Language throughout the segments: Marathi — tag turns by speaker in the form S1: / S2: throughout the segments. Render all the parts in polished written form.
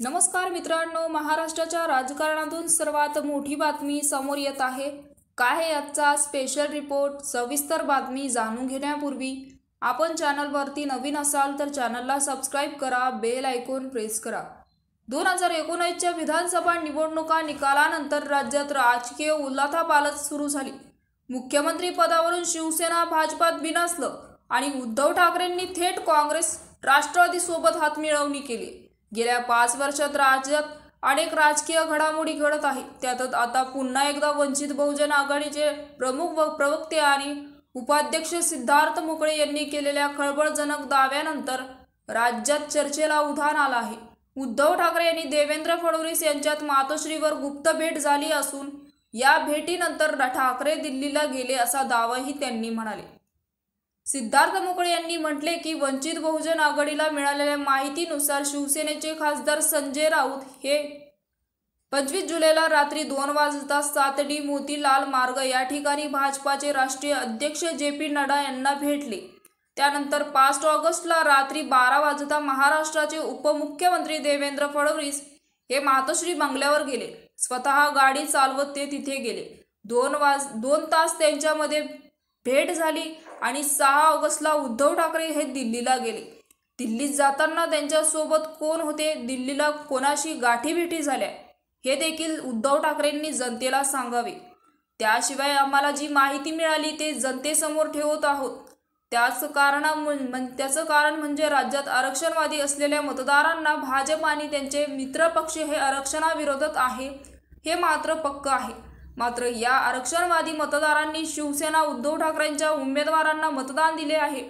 S1: नमस्कार मित्रांनो, महाराष्ट्राच्या राजकारणातून सर्वात मोठी बातमी समोर येत आहे। काय आहे आजचा स्पेशल रिपोर्ट? सविस्तर बातमी जाणून घेण्यापूर्वी आपण चॅनलवरती नवीन असाल तर चॅनलला सबस्क्राइब करा, बेल आयकॉन प्रेस करा। 2019च्या विधानसभा निवडणुका निकालानंतर राज्यात राजकीय उलथापालथ सुरू झाली। मुख्यमंत्री पदावरून शिवसेना भाजपात बिनसलं आणि उद्धव ठाकरेंनी थेट काँग्रेस राष्ट्रवादी सोबत हातमिळवणी केली। गेल्या 5 वर्षात राज्यात अनेक राजकीय घडामोडी घडत आहेत। त्यातच आता पुन्हा एकदा वंचित बहुजन आघाडीचे प्रमुख प्रवक्ते आणि उपाध्यक्ष सिद्धार्थ मोकळे यांनी केलेल्या खळबळजनक दाव्यानंतर राज्यात चर्चेला उधाण आलं आहे। उद्धव ठाकरे आणि देवेंद्र फडणवीस यांच्यात मातोश्रीवर गुप्त भेट झाली असून या भेटीनंतर ठाकरे दिल्लीला गेले असा दावाही त्यांनी म्हणाले। सिद्धार्थ मोकळे यांनी म्हटले की वंचित बहुजन आघाडीला मिळालेल्या माहितीनुसार शिवसेनेचे खासदार संजय राऊत हे 25 जुलैला रात्री 2 वाजता 7D मोतीलाल मार्ग या ठिकाणी भाजपाचे राष्ट्रीय अध्यक्ष JP नड्डा यांना भेटले। त्यानंतर 5 ऑगस्टला रात्री 12 वाजता महाराष्ट्राचे उपमुख्यमंत्री देवेंद्र फडणवीस हे मातोश्री बंगल्यावर गेले। स्वतः गाडी चालवत ते तिथे गेले। 2 तास त्यांच्यामध्ये भेट झाली आणि 6 ऑगस्टला उद्धव ठाकरे हे दिल्लीला गेले। दिल्लीत जाताना त्यांच्या सोबत कोण होते, दिल्लीला कोणाशी गाठीभेटी झाल्या हे देखील उद्धव ठाकरेंनी जनतेला सांगावे। त्याशिवाय आम्हाला जी माहिती मिळाली ते जनतेसमोर ठेवत आहोत। त्याचं कारण म्हणजे राज्यात आरक्षणवादी असलेल्या मतदारांना भाजप आणि त्यांचे मित्रपक्ष हे आरक्षणाविरोधात आहे हे मात्र पक्क आहे। मात्र या आरक्षणवादी मतदारांनी शिवसेना उद्धव ठाकरेंच्या उमेदवारांना मतदान दिले आहे।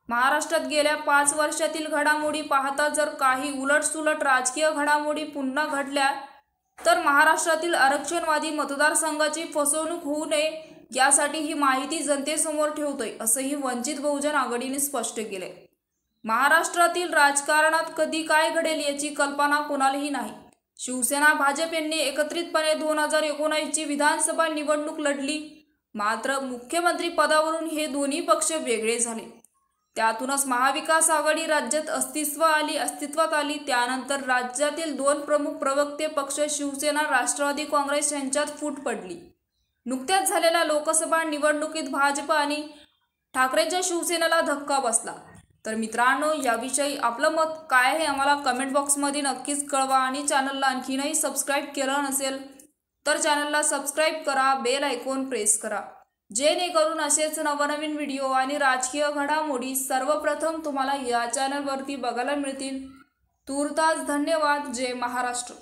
S1: महाराष्ट्रात गेल्या 5 वर्षातील घडामोडी पाहता जर काही उलटसुलट राजकीय घडामोडी पुन्हा घडल्या तर महाराष्ट्रातील आरक्षणवादी मतदारसंघाची फसवणूक होऊ नये यासाठी ही माहिती जनतेसमोर ठेवतोय असंही वंचित बहुजन आघाडीने स्पष्ट केले। महाराष्ट्रातील राजकारणात कधी काय घडेल याची कल्पना कोणालाही नाही। शिवसेना भाजप यांनी एकत्रितपणे 2019ची विधानसभा निवडणूक लढली, मात्र मुख्यमंत्री पदावरून हे दोन्ही पक्ष वेगळे झाले। त्यातूनच महाविकास आघाडी राज्यात अस्तित्वात आली। त्यानंतर राज्यातील 2 प्रमुख प्रवक्ते पक्ष शिवसेना राष्ट्रवादी काँग्रेस यांच्यात फूट पडली। नुकत्याच झालेल्या लोकसभा निवडणुकीत भाजप आणि ठाकरेंच्या शिवसेनेला धक्का बसला। तर मित्रांनो, याविषयी आपलं मत काय आहे आम्हाला कमेंट बॉक्समध्ये नक्कीच कळवा आणि चॅनलला आणखीनही सबस्क्राइब केलं नसेल तर चॅनलला सबस्क्राइब करा, बेल आयकॉन प्रेस करा, जेणेकरून असेच नवनवीन व्हिडिओ आणि राजकीय घडामोडी सर्वप्रथम तुम्हाला या चॅनलवरती बघायला मिळतील। तूर्तास धन्यवाद। जय महाराष्ट्र।